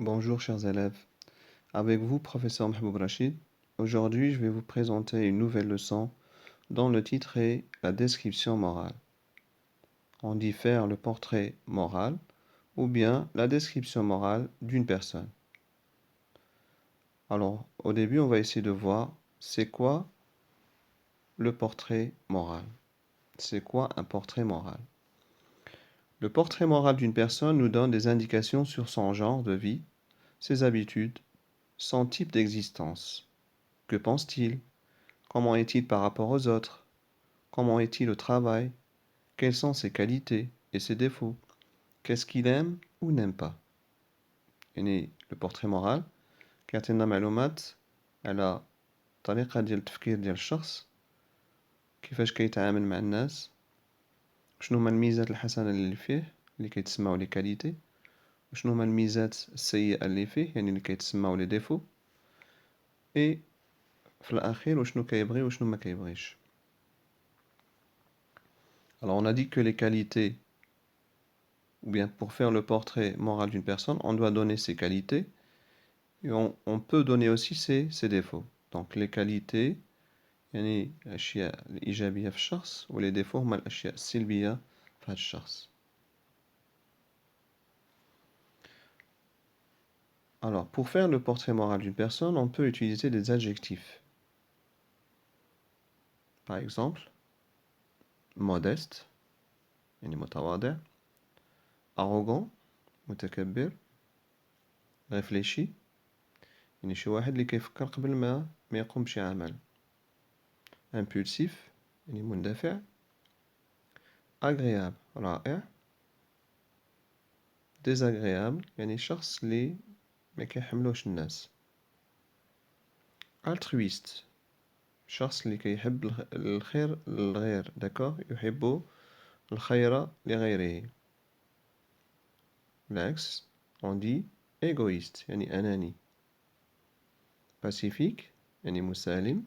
Bonjour chers élèves, avec vous professeur Mahmoud Rachid. Aujourd'hui je vais vous présenter une nouvelle leçon dont le titre est la description morale. On dit faire le portrait moral ou bien la description morale d'une personne. Alors au début on va essayer de voir c'est quoi le portrait moral. C'est quoi un portrait moral? Le portrait moral d'une personne nous donne des indications sur son genre de vie, ses habitudes, son type d'existence. Que pense-t-il? Comment est-il par rapport aux autres? Comment est-il au travail? Quelles sont ses qualités et ses défauts? Qu'est-ce qu'il aime ou n'aime pas? يعني le portrait moral كيعطينا معلومات على الطريقة ديال التفكير ديال الشخص، كيفاش كيتعامل مع الناس، شنو هما الميزات الحسنة اللي فيه اللي كيتسموا لي كاليتي، وشنو هما الميزات السيئة اللي فيه يعني اللي كيتسموا لي ديفو، اي في الأخير وشنو كيبغي وشنو ما كيبغيش. Alors on a dit que les qualités, ou bien pour faire le portrait moral d'une personne, on doit donner ses qualités et on peut donner aussi ses défauts. Donc les qualités يعني الأشياء الإيجابية في الشخص ولي défauts هما الأشياء السلبية في هذا الشخص. Alors pour faire le portrait moral d'une personne, on peut utiliser des adjectifs. Par exemple, modeste يعني متواضع، arrogant متكبر، réfléchi يعني شي واحد اللي كيفكر قبل ما يقوم بشي عمل، impulsif يعني مندفع، agréable رائع، désagréable يعني شخص اللي ما كيحملوش الناس، altruiste شخص اللي كيحب الخير للغير، داكوغ يحب الخير لغيره. العكس on dit égoïste يعني أناني، pacifique يعني مسالم،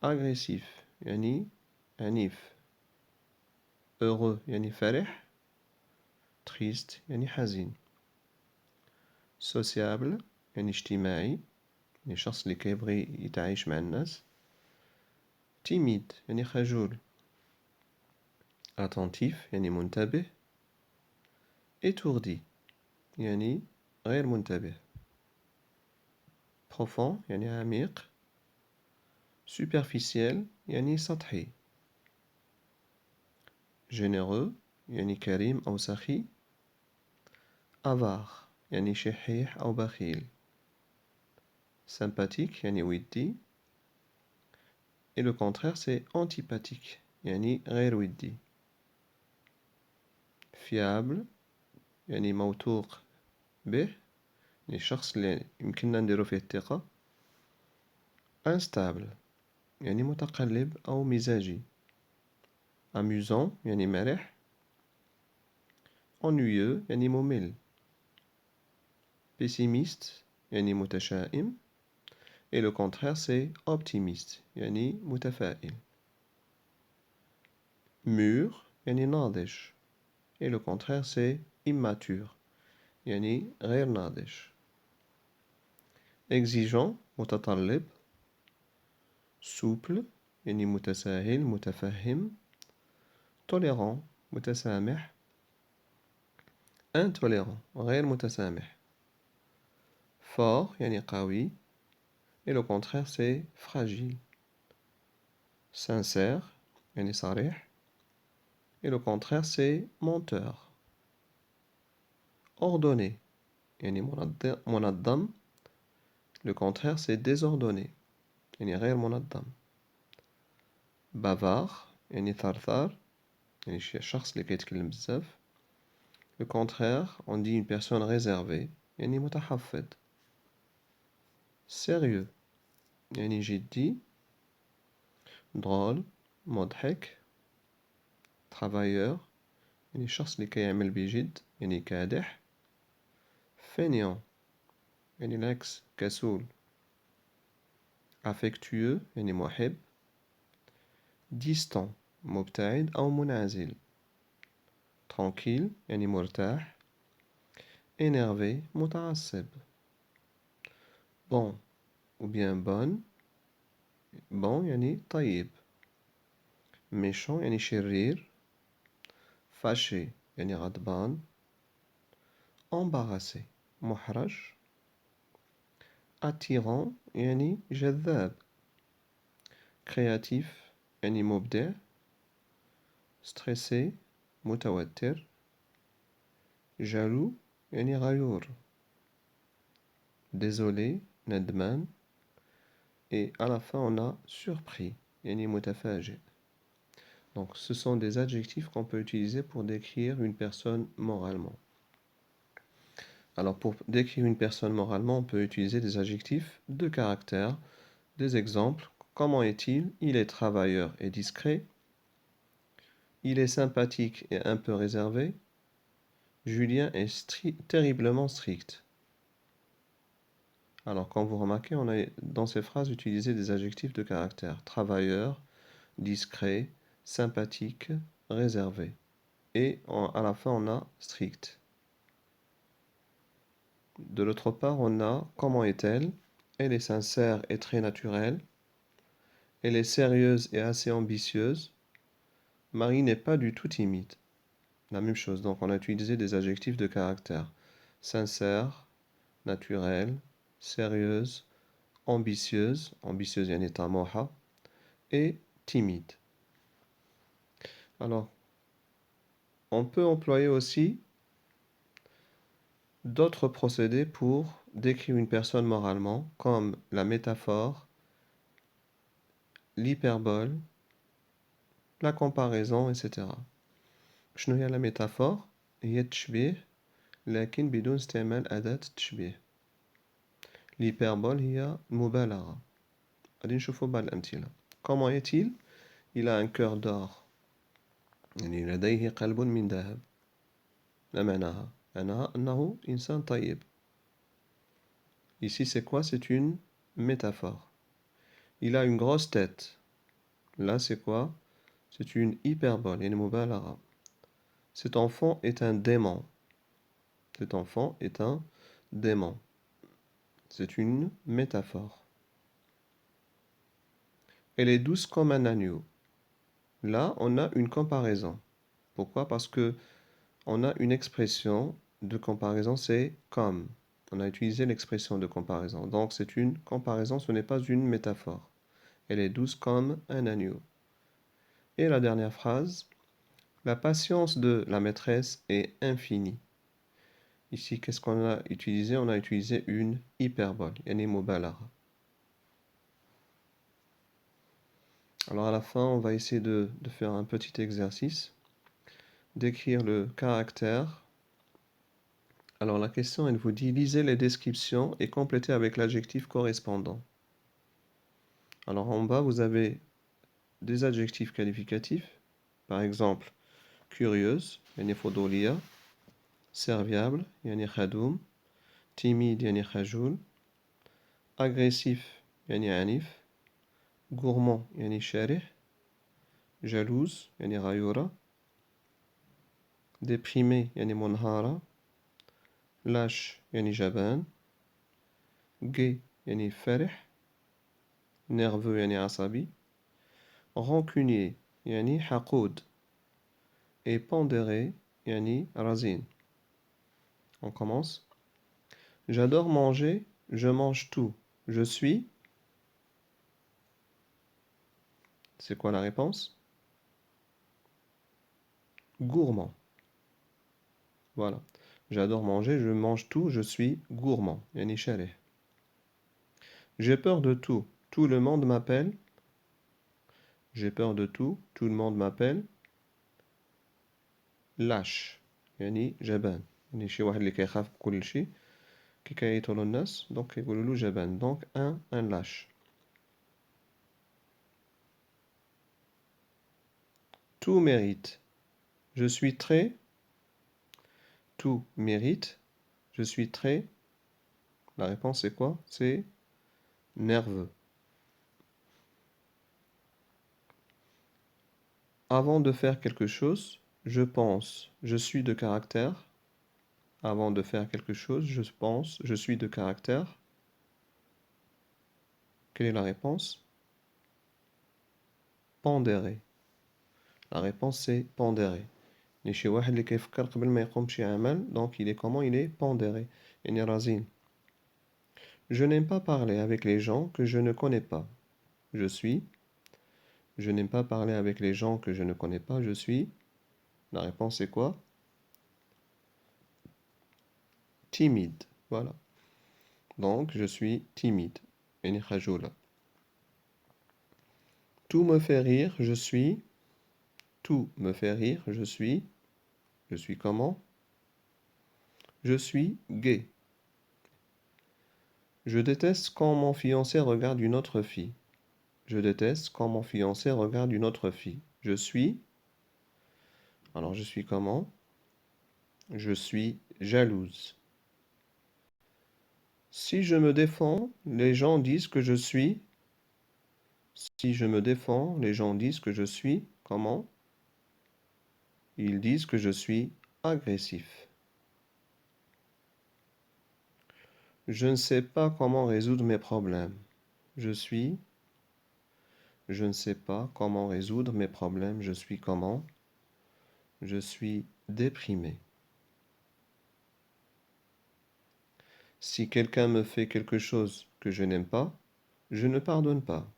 agressif يعني عنيف، heureux يعني فرح، triste يعني حزين، sociable يعني اجتماعي يعني شخص اللي كيبغي يتعايش مع الناس، timide يعني خجول، attentif يعني منتبه، étourdi يعني غير منتبه، profond يعني عميق، superficiel يعني سطحي، généreux يعني كريم أو سخي، avare يعني شحيح أو بخيل، sympathique يعني ودي، et le contraire c'est antipathique يعني غير ودي، fiable يعني موثوق به يعني الشخص اللي يمكننا نديرو فيه الثقة، instable يعني متقلب أو مزاجي، amusant يعني مرح، ennuyeux يعني ممل، pessimiste يعني متشائم، et le contraire c'est optimiste يعني متفائل، mûr يعني ناضج، et le contraire c'est immature يعني غير ناضج، exigeant متطلب، souple يعني متساهل متفهم، tolérant متسامح، intolérant غير متسامح، fort يعني قوي et le contraire c'est fragile، sincère يعني صريح et le contraire c'est menteur، ordonné يعني منظم le contraire c'est désordonné يعني غير منظم، bavard يعني ثرثار يعني شخص اللي كيتكلم بزاف، le contraire on dit une personne réservée يعني متحفظ، sérieux يعني جدي، drôle مضحك، travailleur يعني الشخص اللي كيعمل بجد يعني كادح، fainéant يعني العكس كسول، affectueux يعني محب، distant مبتعد أو منعزل، tranquille يعني مرتاح، énervé, متعصب. Bon ou bien bonne. Bon يعني طيب. Méchant يعني شرير. Fâché يعني غضبان. Embarrassé محرج. Attirant يعني جذاب. Créatif يعني مبدع. Stressé متوتر. Jaloux يعني غيور. Désolé ندمان. Et à la fin on a surpris يعني متفاجئ. Donc ce sont des adjectifs qu'on peut utiliser pour décrire une personne moralement. Alors pour décrire une personne moralement, on peut utiliser des adjectifs de caractère, des exemples. Comment est-il? Il est travailleur et discret. Il est sympathique et un peu réservé. Julien est terriblement strict. Alors quand vous remarquez, on a dans ces phrases utilisé des adjectifs de caractère. Travailleur, discret, sympathique, réservé. Et à la fin, on a strict. De l'autre part, on a comment est-elle? Elle est sincère et très naturelle. Elle est sérieuse et assez ambitieuse. Marie n'est pas du tout timide. La même chose, donc on a utilisé des adjectifs de caractère. Sincère, naturelle, sérieuse, ambitieuse, ambitieuse yani tamoha, et timide. Alors, on peut employer aussi d'autres procédés pour décrire une personne moralement, comme la métaphore, l'hyperbole, la comparaison, etc. شنو هي la métaphore؟ هي التشبيه لكن بدون استعمال أداة التشبيه. l'hyperbole هي المبالغة. غادي نشوفوا بعض الأمثلة. Comment est-il? Il a un cœur d'or. يعني لديه قلب من ذهب. ما معناها؟ معناها أنه إنسان طيب. Ici c'est quoi? C'est une métaphore. Il a une grosse tête. Là c'est quoi? C'est une hyperbole, une مبالغة. Cet enfant est un démon. Cet enfant est un démon. C'est une métaphore. Elle est douce comme un agneau. Là, on a une comparaison. Pourquoi? Parce que on a une expression de comparaison, c'est comme. On a utilisé l'expression de comparaison. Donc, c'est une comparaison, ce n'est pas une métaphore. Elle est douce comme un agneau. Et la dernière phrase, la patience de la maîtresse est infinie. Ici, qu'est-ce qu'on a utilisé? On a utilisé une hyperbole, yani mubalagha. Alors à la fin, on va essayer de faire un petit exercice, d'écrire le caractère. Alors la question, elle vous dit, lisez les descriptions et complétez avec l'adjectif correspondant. Alors en bas, vous avez des adjectifs qualificatifs. Par exemple, curieuse, yani fodoliya, serviable, yani khadoum, timide, yani khajoul, agressif, yani anif, gourmand, yani sharih, jalouse, yani ghayura, déprimé, yani munhara, lâche, yani jaban, gai, yani فرح, nerveux, yani asabi, rancunier, yani حقود, et pondéré, yani razin. On commence. J'adore manger, je mange tout. Je suis. C'est quoi la réponse? Gourmand. Voilà. J'adore manger, je mange tout, je suis gourmand. Yani sharih. J'ai peur de tout. Tout le monde m'appelle. J'ai peur de tout. Tout le monde m'appelle. Lâche. يعني جبان. يعني شي واحد اللي كيخاف بكل شيء كي كيعيطوا له الناس دونك كيقولوا له جبان. دونك un lâche. Tout mérite. Je suis très. Tout mérite. Je suis très. La réponse c'est quoi? C'est nerveux. Avant de faire quelque chose, je pense. Je suis de caractère. Avant de faire quelque chose, je pense, je suis de caractère. Quelle est la réponse? Pondéré. La réponse c'est pondéré. يعني شي واحد اللي كيفكر قبل ما يقوم بشي عمل donc il est comment? Il est pondéré. يعني رزين. Je n'aime pas parler avec les gens que je ne connais pas. Je suis. Je n'aime pas parler avec les gens que je ne connais pas. Je suis. La réponse c'est quoi? Timide. Voilà. Donc je suis timide. يعني خجولة. Tout me fait rire, je suis. Tout me fait rire, je suis. Je suis comment? Je suis gai. Je déteste quand mon fiancé regarde une autre fille. Je déteste quand mon fiancé regarde une autre fille. Je suis. Alors je suis comment? Je suis jalouse. Si je me défends, les gens disent que je suis. Si je me défends, les gens disent que je suis comment? Ils disent que je suis agressif. Je ne sais pas comment résoudre mes problèmes. Je suis. Je ne sais pas comment résoudre mes problèmes. Je suis comment? Je suis déprimé. Si quelqu'un me fait quelque chose que je n'aime pas, je ne pardonne pas.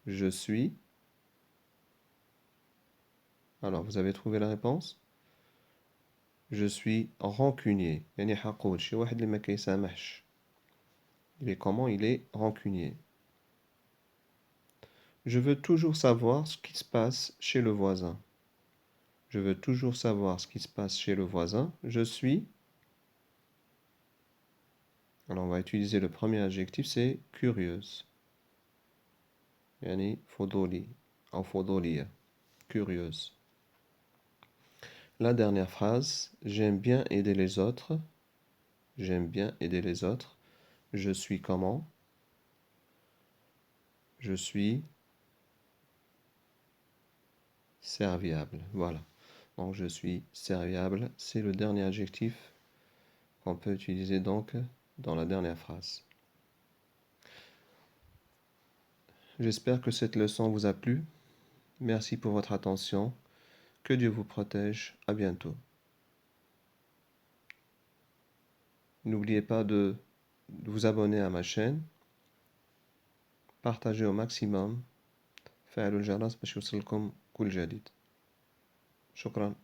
Je suis. Alors, vous avez trouvé la réponse? Je suis rancunier. يعني حقود شي واحد اللي ما كيسامحش. Il est comment? Il est rancunier. Je veux toujours savoir ce qui se passe chez le voisin. Je veux toujours savoir ce qui se passe chez le voisin. Je suis. Alors, on va utiliser le premier adjectif, c'est curieuse. يعني فضولي أو فضولية. Curieuse. La dernière phrase, j'aime bien aider les autres. J'aime bien aider les autres. Je suis comment? Je suis serviable. Voilà. Donc je suis serviable. C'est le dernier adjectif qu'on peut utiliser donc dans la dernière phrase. J'espère que cette leçon vous a plu. Merci pour votre attention. Que Dieu vous protège. À bientôt. N'oubliez pas de vous abonner à ma chaîne. Partagez au maximum. فعلوا الجرس باش يوصلكم كل جديد. شكرا.